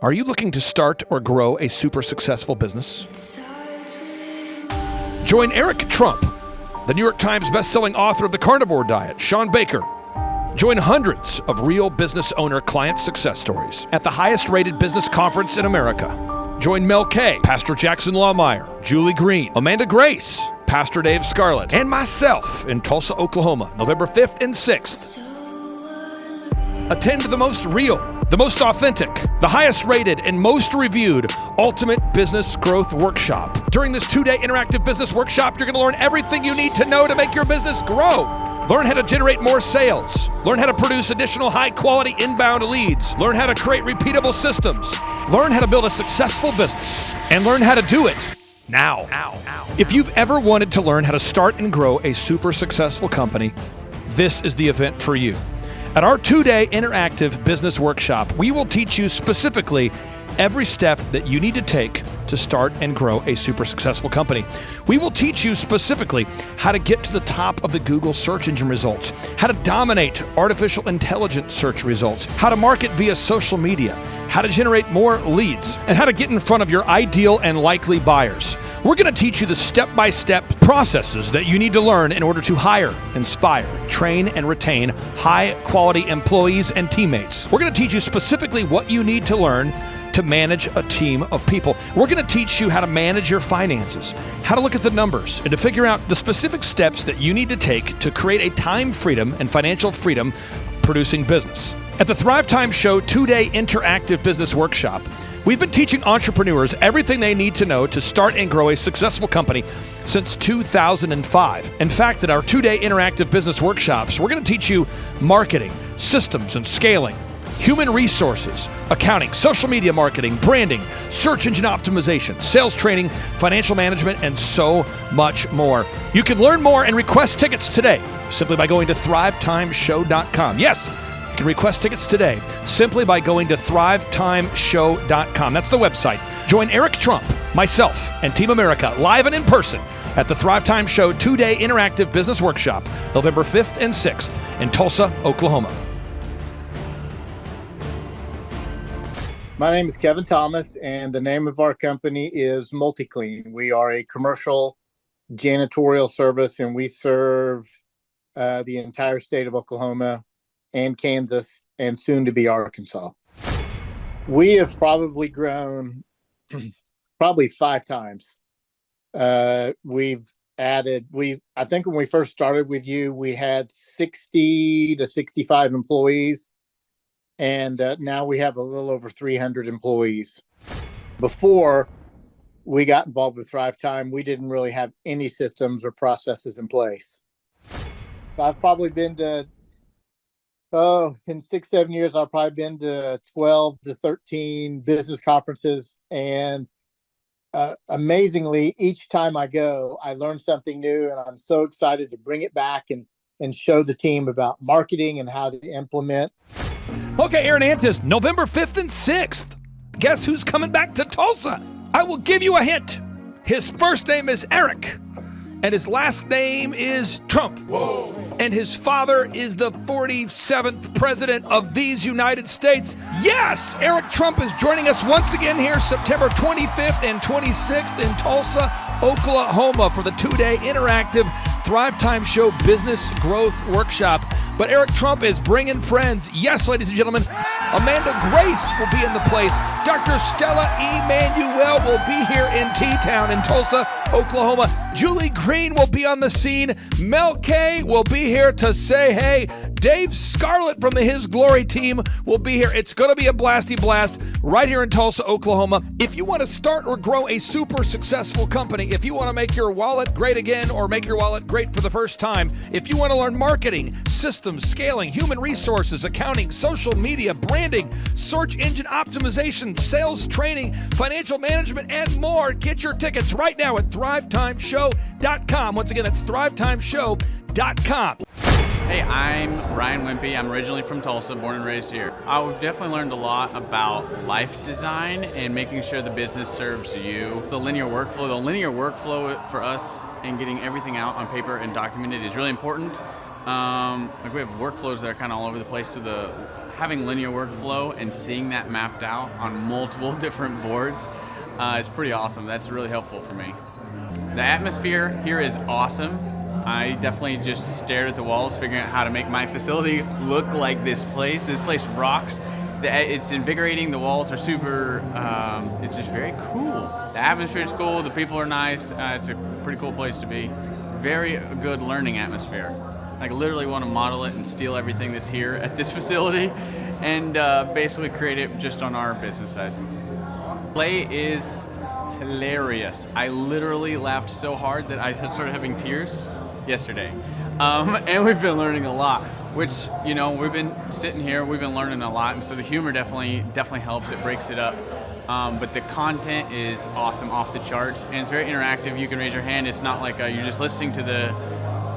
Are you looking to start or grow a super successful business? Join Eric Trump, the New York Times bestselling author of The Carnivore Diet, Sean Baker. Join hundreds of real business owner client success stories at the highest rated business conference in America. Join Mel K, Pastor Jackson Lawmeyer, Julie Green, Amanda Grace, Pastor Dave Scarlett, and myself in Tulsa, Oklahoma, November 5th and 6th. Attend the most real, the most authentic, the highest rated, and most reviewed Ultimate Business Growth Workshop. During this 2-day interactive business workshop, you're going to learn everything you need to know to make your business grow. Learn how to generate more sales. Learn how to produce additional high-quality inbound leads. Learn how to create repeatable systems. Learn how to build a successful business. And learn how to do it now. If you've ever wanted to learn how to start and grow a super successful company, this is the event for you. At our 2-day interactive business workshop, we will teach you specifically every step that you need to take to start and grow a super successful company. We will teach you specifically how to get to the top of the Google search engine results, how to dominate artificial intelligence search results, how to market via social media, how to generate more leads, and how to get in front of your ideal and likely buyers. We're going to teach you the step-by-step processes that you need to learn in order to hire, inspire, train, and retain high-quality employees and teammates. We're going to teach you specifically what you need to learn to manage a team of people. We're going to teach you how to manage your finances, how to look at the numbers, and to figure out the specific steps that you need to take to create a time freedom and financial freedom producing business. At the Thrivetime Show 2-day interactive business workshop, we've been teaching entrepreneurs everything they need to know to start and grow a successful company since 2005. In fact, at our 2-day interactive business workshops, we're going to teach you marketing, systems and scaling, human resources, accounting, social media marketing, branding, search engine optimization, sales training, financial management, and so much more. You can learn more and request tickets today simply by going to thrivetimeshow.com. Yes, you can request tickets today simply by going to thrivetimeshow.com. That's the website. Join Eric Trump, myself, and Team America live and in person at the Thrivetime Show 2-day interactive business workshop, November 5th and 6th in Tulsa, Oklahoma. My name is Kevin Thomas, and the name of our company is MultiClean. We are a commercial janitorial service, and we serve the entire state of Oklahoma and Kansas and soon to be Arkansas. We have probably grown 5 times. I think when we first started with you, we had 60 to 65 employees. And now we have a little over 300 employees. Before we got involved with Thrivetime, we didn't really have any systems or processes in place. So I've probably been to, in 6-7 years, I've probably been to 12 to 13 business conferences. And amazingly, each time I go, I learn something new, and I'm so excited to bring it back and show the team about marketing and how to implement. Okay, Aaron Antis, November 5th and 6th. Guess who's coming back to Tulsa? I will give you a hint. His first name is Eric, and his last name is Trump. Whoa. And his father is the 47th president of these United States. Yes, Eric Trump is joining us once again here September 25th and 26th in Tulsa, Oklahoma for the 2-day interactive Thrivetime Show Business Growth Workshop. But Eric Trump is bringing friends. Yes, ladies and gentlemen, Amanda Grace will be in the place. Dr. Stella Emanuel will be here in T-Town in Tulsa, Oklahoma. Julie Green will be on the scene. Mel K will be here to say hey. Dave Scarlett from the His Glory team will be here. It's going to be a blasty blast right here in Tulsa, Oklahoma. If you want to start or grow a super successful company, if you want to make your wallet great again or make your wallet great for the first time, if you want to learn marketing, systems, scaling, human resources, accounting, social media, branding, search engine optimization, sales training, financial management, and more, get your tickets right now at thrivetimeshow.com. Once again, that's thrivetimeshow.com. Hey, I'm Ryan Wimpy. I'm originally from Tulsa, born and raised here. I've definitely learned a lot about life design and making sure the business serves you. The linear workflow for us and getting everything out on paper and documented is really important. Like we have workflows that are kind of all over the place, so having linear workflow and seeing that mapped out on multiple different boards is pretty awesome. That's really helpful for me. The atmosphere here is awesome. I definitely just stared at the walls, figuring out how to make my facility look like this place. This place rocks. It's invigorating. The walls are super, it's just very cool. The atmosphere is cool. The people are nice. It's a pretty cool place to be. Very good learning atmosphere. I literally want to model it and steal everything that's here at this facility and basically create it just on our business side. Play is hilarious. I literally laughed so hard that I started having tears yesterday. And we've been learning a lot, which, you know, we've been sitting here, we've been learning a lot, and so the humor definitely helps. It breaks it up. But the content is awesome, off the charts, and it's very interactive. You can raise your hand. It's not like you're just listening to the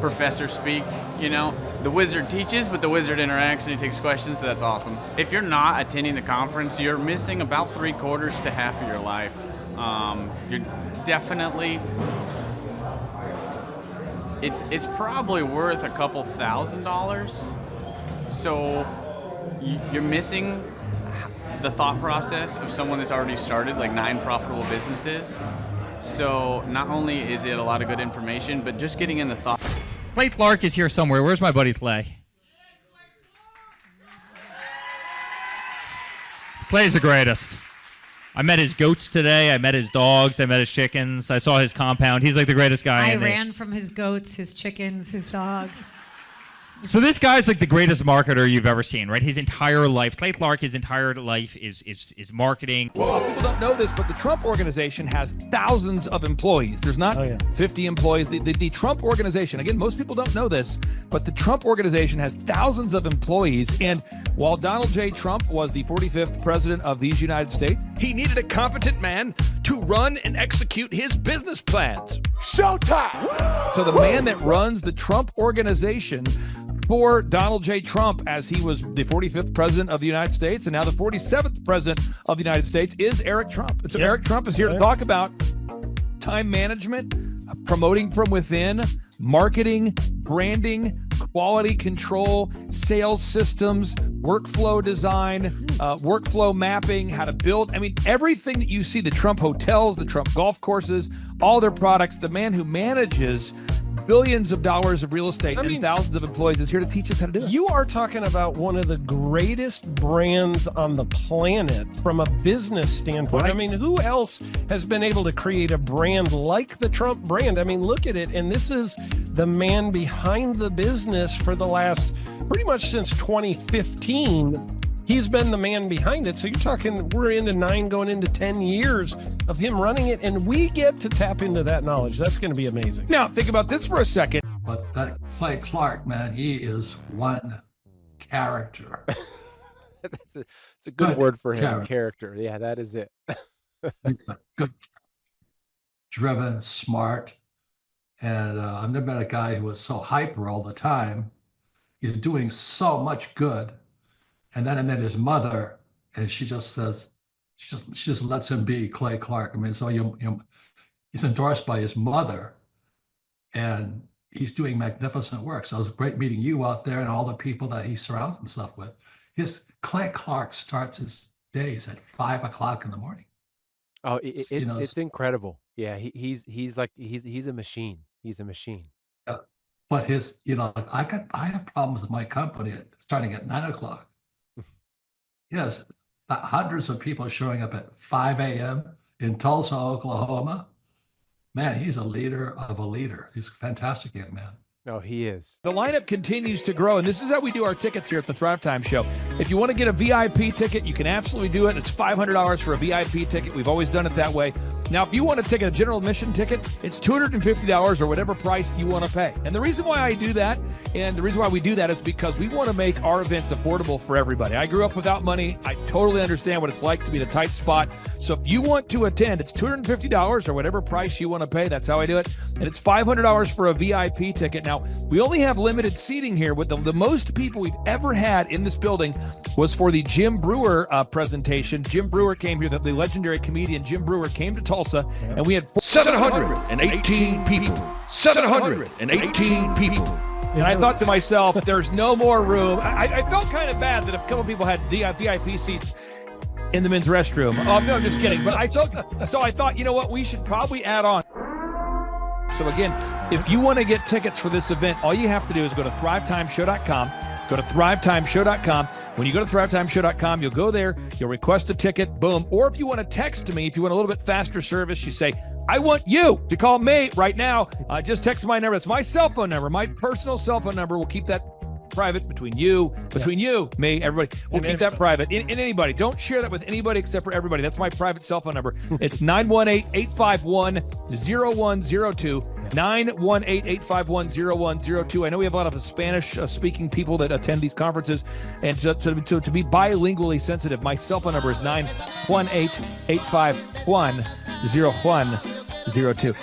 professor speak, you know. The wizard teaches, but the wizard interacts and he takes questions, so that's awesome. If you're not attending the conference, you're missing about 3/4 to half of your life. You're definitely, it's probably worth a couple $1,000s. So you're missing the thought process of someone that's already started like 9 profitable businesses. So not only is it a lot of good information, but just getting in the thought. Clay Clark is here somewhere. Where's my buddy Clay? Clay's the greatest. I met his goats today. I met his dogs. I met his chickens. I saw his compound. He's like the greatest guy. I ran from his goats, his chickens, his dogs. So this guy's like the greatest marketer you've ever seen, right? His entire life, Clay Clark, his entire life is marketing. Well, people don't know this, but the Trump organization has thousands of employees. There's not 50 employees. The Trump organization, again, most people don't know this, but the Trump organization has thousands of employees. And while Donald J. Trump was the 45th president of these United States, he needed a competent man to run and execute his business plans. Showtime! So the man that runs the Trump organization for Donald J. Trump, as he was the 45th president of the United States and now the 47th president of the United States, is Eric Trump. And so Eric Trump is here to talk about time management, promoting from within, marketing, branding, quality control, sales systems, workflow design, workflow mapping, how to build. I mean, everything that you see, the Trump hotels, the Trump golf courses, all their products, the man who manages billions of dollars of real estate and thousands of employees is here to teach us how to do it. You are talking about one of the greatest brands on the planet from a business standpoint. Right. I mean, who else has been able to create a brand like the Trump brand? I mean, look at it. And this is the man behind the business for the last, pretty much since 2015. He's been the man behind it. So you're talking, we're into 9 going into 10 years of him running it, and we get to tap into that knowledge. That's going to be amazing. Now, think about this for a second. But that Clay Clark, man, he is one character. It's a good word for him, character. Yeah, that is it. Good, driven, smart. And I've never met a guy who was so hyper all the time. He's doing so much good. And then I met his mother, and she just says, she just lets him be Clay Clark. I mean, so he's endorsed by his mother, and he's doing magnificent work. So it was great meeting you out there and all the people that he surrounds himself with. Clay Clark starts his days at 5 o'clock in the morning. Oh, it's incredible. Yeah, he's a machine. He's a machine. Yeah. But I have problems with my company starting at 9 o'clock. Yes, hundreds of people showing up at 5 a.m. in Tulsa, Oklahoma. Man, he's a leader of a leader. He's a fantastic young man. No, he is. The lineup continues to grow, and this is how we do our tickets here at the Thrivetime Show. If you want to get a VIP ticket, you can absolutely do it. It's $500 for a VIP ticket. We've always done it that way. Now, if you want to take a general admission ticket, it's $250 or whatever price you want to pay. And the reason why I do that, and the reason why we do that is because we want to make our events affordable for everybody. I grew up without money. I totally understand what it's like to be in a tight spot. So if you want to attend, it's $250 or whatever price you want to pay. That's how I do it. And it's $500 for a VIP ticket. Now, we only have limited seating here. With the most people we've ever had in this building was for the Jim Brewer presentation. Jim Brewer came here, the legendary comedian Jim Brewer came to Tulsa, and we had 718 people. 718 people. And I thought to myself, there's no more room. I felt kind of bad that a couple people had VIP seats in the men's restroom. Oh, no, I'm just kidding. But I thought, you know what? We should probably add on. So again, if you want to get tickets for this event, all you have to do is go to thrivetimeshow.com. Go to thrivetimeshow.com. When you go to thrivetimeshow.com, you'll go there, you'll request a ticket, boom. Or if you want to text me, if you want a little bit faster service, you say, I want you to call me right now. Just text my number. It's my cell phone number, my personal cell phone number. We'll keep that private between you, me, everybody. We'll keep that private. And anybody. Don't share that with anybody except for everybody. That's my private cell phone number. It's 918-851-0102. 918-851-0102. I know we have a lot of Spanish-speaking people that attend these conferences, and to be bilingually sensitive, my cell phone number is 918-851-0102.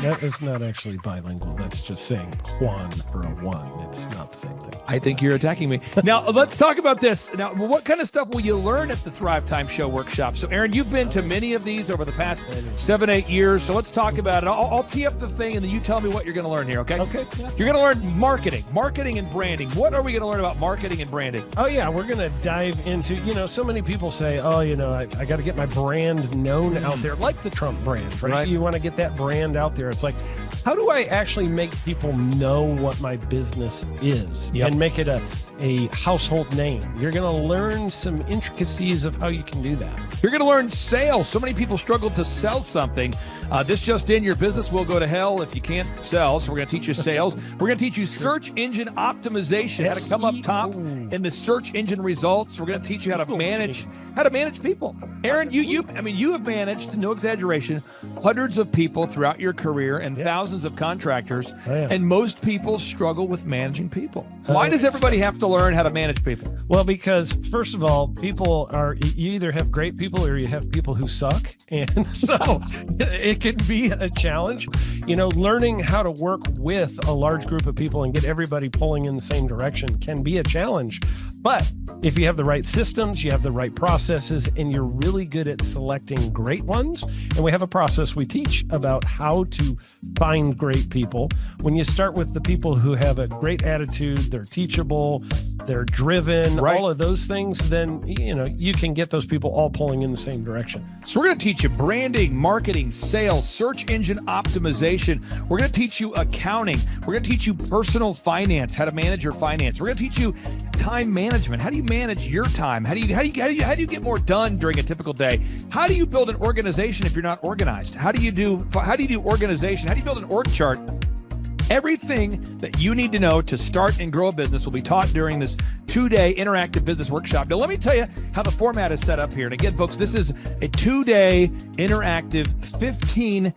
That is not actually bilingual. That's just saying Juan for a one. It's not the same thing. I think you're attacking me. Now, let's talk about this. Now, what kind of stuff will you learn at the Thrive Time Show workshop? So, Aaron, you've been to many of these over the past 7-8 years. So let's talk about it. I'll tee up the thing, and then you tell me what you're going to learn here, okay? Okay. You're going to learn marketing and branding. What are we going to learn about marketing and branding? Oh, yeah. We're going to dive into, so many people say, I got to get my brand known out there, like the Trump brand, right? You want to get that brand out there. It's like, how do I actually make people know what my business is and make it a household name? You're going to learn some intricacies of how you can do that. You're going to learn sales. So many people struggle to sell something. This just in, your business will go to hell if you can't sell. So we're going to teach you sales. We're going to teach you search engine optimization, how to come up top in the search engine results. We're going to teach you how to manage people. Aaron, you have managed, no exaggeration, hundreds of people throughout your career and thousands of contractors. And most people struggle with managing people. Why does everybody have to learn how to manage people? Well, because first of all, you either have great people or you have people who suck. And so it can be a challenge. Learning how to work with a large group of people and get everybody pulling in the same direction can be a challenge. But if you have the right systems, you have the right processes, and you're really good at selecting great ones, and we have a process we teach about how to find great people. When you start with the people who have a great attitude, they're teachable, they're driven, all of those things, then, you can get those people all pulling in the same direction. So we're going to teach you branding, marketing, sales, search engine optimization. We're going to teach you accounting. We're going to teach you personal finance, how to manage your finance. We're going to teach you time management. How do you manage your time? How do you get more done during a typical day? How do you build an organization if you're not organized? How do you do organization? How do you build an org chart? Everything that you need to know to start and grow a business will be taught during this 2-day interactive business workshop. Now, let me tell you how the format is set up here. And again, folks, this is a 2-day interactive 15.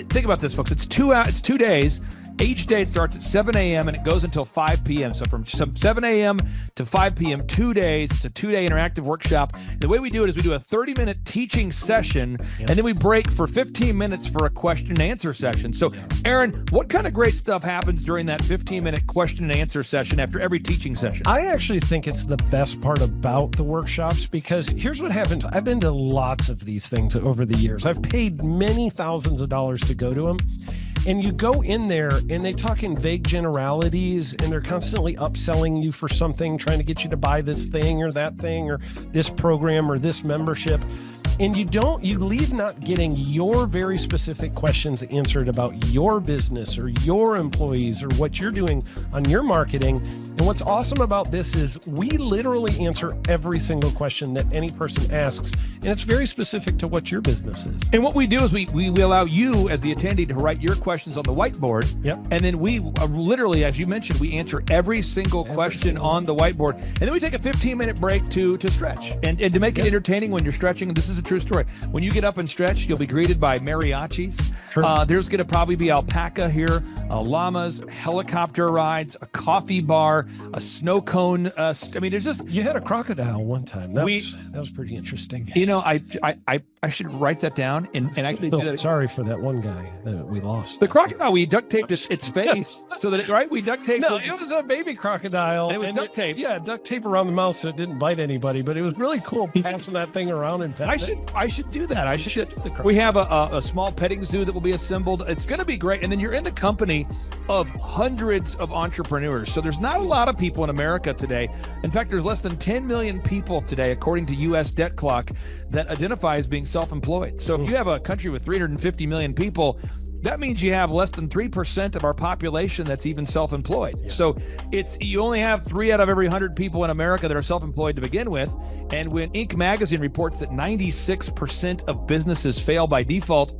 Think about this, folks. It's 2 days. Each day it starts at 7 a.m. and it goes until 5 p.m. So from 7 a.m. to 5 p.m., 2 days. It's a 2-day interactive workshop. The way we do it is we do a 30-minute teaching session, and then we break for 15 minutes for a question and answer session. So, Aaron, what kind of great stuff happens during that 15-minute question and answer session after every teaching session? I actually think it's the best part about the workshops, because here's what happens. I've been to lots of these things over the years. I've paid many thousands of dollars to go to them. And you go in there and they talk in vague generalities, and they're constantly upselling you for something, trying to get you to buy this thing or that thing or this program or this membership. And you leave not getting your very specific questions answered about your business or your employees or what you're doing on your marketing. And what's awesome about this is we literally answer every single question that any person asks, and it's very specific to what your business is. And what we do is we allow you as the attendee to write your questions on the whiteboard. And then we literally, as you mentioned, we answer every single question on the whiteboard. And then we take a 15-minute break to stretch and to make it entertaining when you're stretching. And this is a true story. When you get up and stretch, you'll be greeted by mariachis. There's going to probably be alpaca here, llamas, helicopter rides, a coffee bar, a snow cone. There's just... You had a crocodile one time. That was pretty interesting. I I should write that down, and I can do that. Sorry for that one guy that we lost. The crocodile, we duct taped its face so that we duct taped. No, it was a baby crocodile. And it was duct tape. Yeah, duct tape around the mouth so it didn't bite anybody. But it was really cool passing that thing around and I should do that. I should. We have a small petting zoo that will be assembled. It's going to be great. And then you're in the company of hundreds of entrepreneurs. So there's not a lot of people in America today. In fact, there's less than 10 million people today, according to U.S. Debt Clock, that identify as being self-employed. So if you have a country with 350 million people, that means you have less than 3% of our population that's even self-employed. Yeah. So you only have 3 out of every 100 people in America that are self-employed to begin with. And when Inc. magazine reports that 96% of businesses fail by default,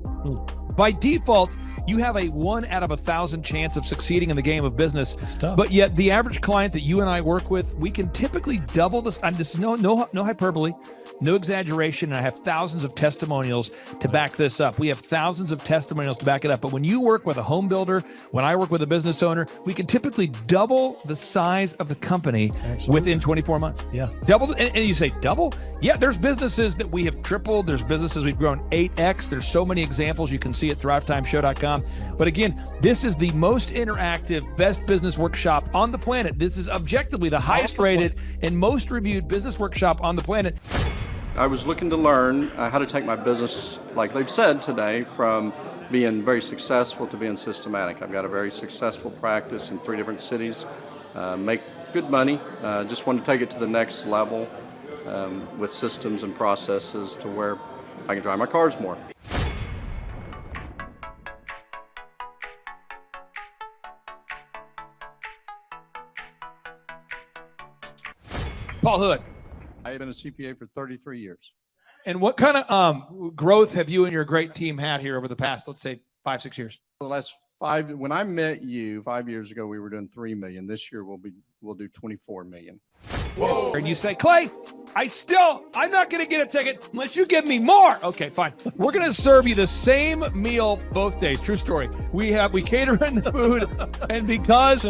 you have a 1 out of 1,000 chance of succeeding in the game of business. It's tough. But yet the average client that you and I work with, we can typically double this. And this is no hyperbole, no exaggeration. And I have thousands of testimonials to back this up. We have thousands of testimonials to back it up. But when you work with a home builder, when I work with a business owner, we can typically double the size of the company within 24 months. Yeah. Double. And you say double? Yeah, there's businesses that we have tripled. There's businesses we've grown 8x. There's so many examples you can see at thrivetimeshow.com. But again, this is the most interactive, best business workshop on the planet. This is objectively the highest rated and most reviewed business workshop on the planet. I was looking to learn how to take my business, like they've said today, from being very successful to being systematic. I've got a very successful practice in 3 different cities, make good money. Just want to take it to the next level with systems and processes to where I can drive my cars more. Paul Hood. I have been a CPA for 33 years. And what kind of growth have you and your great team had here over the past, let's say, 5-6 years? For the last 5, when I met you 5 years ago, we were doing 3 million. This year we'll do 24 million. Whoa. And you say, Clay, I'm not going to get a ticket unless you give me more. Okay, fine. We're going to serve you the same meal both days. True story. We cater in the food, and because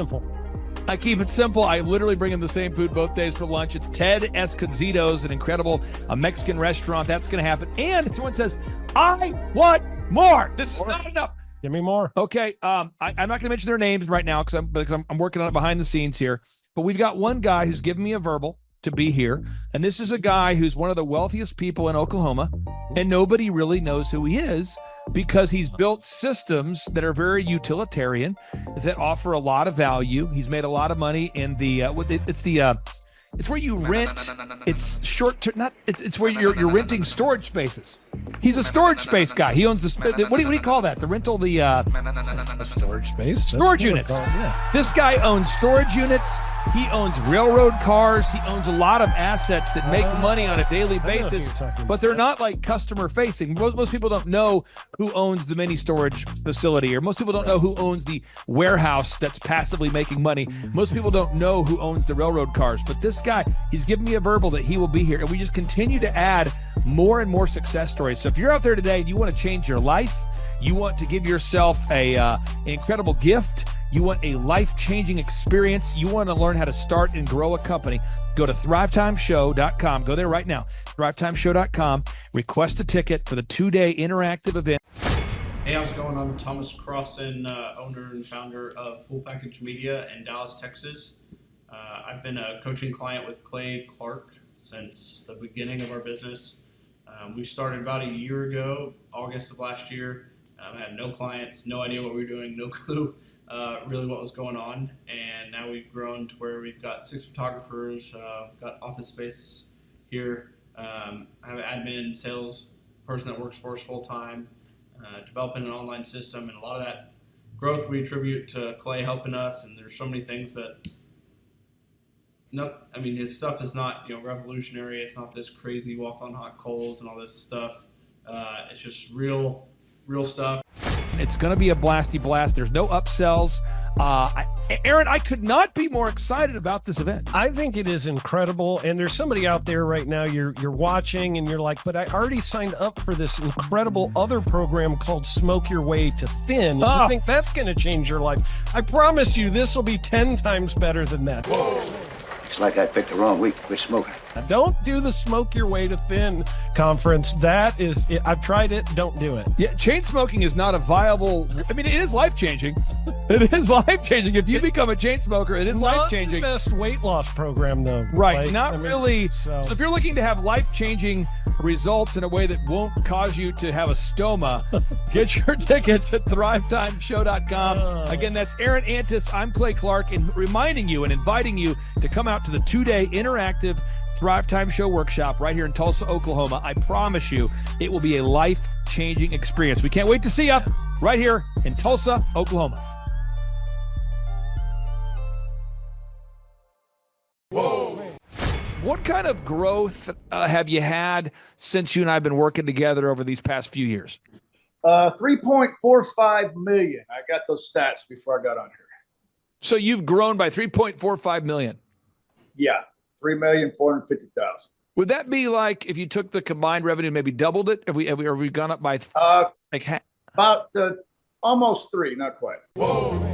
I keep it simple, I literally bring in the same food both days for lunch. It's Ted Escondido's, an incredible Mexican restaurant. That's going to happen. And someone says, I want more. This is not enough. Give me more. Okay. I'm not going to mention their names right now because I'm working on it behind the scenes here. But we've got one guy who's given me a verbal to be here. And this is a guy who's one of the wealthiest people in Oklahoma. And nobody really knows who he is because he's built systems that are very utilitarian, that offer a lot of value. He's made a lot of money in the, it's where you rent. It's short term. It's where you're renting storage spaces. He's a storage space guy. He owns what do you call that? The rental, a storage space. Storage units. This guy owns storage units. He owns railroad cars. He owns a lot of assets that make money on a daily basis, but they're not like customer facing. Most people don't know who owns the mini storage facility, or most people don't know who owns the warehouse that's passively making money. Most people don't know who owns the railroad cars, but this guy, he's given me a verbal that he will be here, and we just continue to add more and more success stories. So if you're out there today and you want to change your life, you want to give yourself an incredible gift, you want a life-changing experience, you want to learn how to start and grow a company, go to thrivetimeshow.com. Go there right now, thrivetimeshow.com. Request a ticket for the 2-day interactive event. Hey, how's it going? I'm Thomas Crossan, owner and founder of Full Package Media in Dallas, Texas. I've been a coaching client with Clay Clark since the beginning of our business. We started about a year ago, August of last year. I had no clients, no idea what we were doing, no clue really what was going on. And now we've grown to where we've got 6 photographers, we've got office space here. I have an admin, sales person that works for us full time, developing an online system. And a lot of that growth we attribute to Clay helping us. And there's so many things that his stuff is not, revolutionary. It's not this crazy walk on hot coals and all this stuff. It's just real stuff. It's going to be a blasty blast. There's no upsells. Aaron, I could not be more excited about this event. I think it is incredible. And there's somebody out there right now, you're watching and you're like, but I already signed up for this incredible other program called Smoke Your Way to Thin. I think that's going to change your life. I promise you this will be 10 times better than that. It's like I picked the wrong week to quit smoking. Don't do the smoke your way to thin conference. That is, I've tried it. Don't do it. Yeah, chain smoking is not a viable. I mean, it is life changing. It is life changing. If you become a chain smoker, it is life changing. Not the best weight loss program, though. Right, Like, not really. So if you're looking to have life changing results in a way that won't cause you to have a stoma, get your tickets at thrivetimeshow.com. Again, that's Aaron Antis. I'm Clay Clark, and reminding you and inviting you to come out to the 2-day interactive Thrive Time Show workshop right here in Tulsa, Oklahoma. I promise you it will be a life-changing experience. We can't wait to see you right here in Tulsa, Oklahoma. Whoa. What kind of growth have you had since you and I have been working together over these past few years? 3.45 million. I got those stats before I got on here. So you've grown by 3.45 million. Yeah, 3,450,000. Would that be like if you took the combined revenue and maybe doubled it? Have we gone up by about almost 3, not quite. Whoa.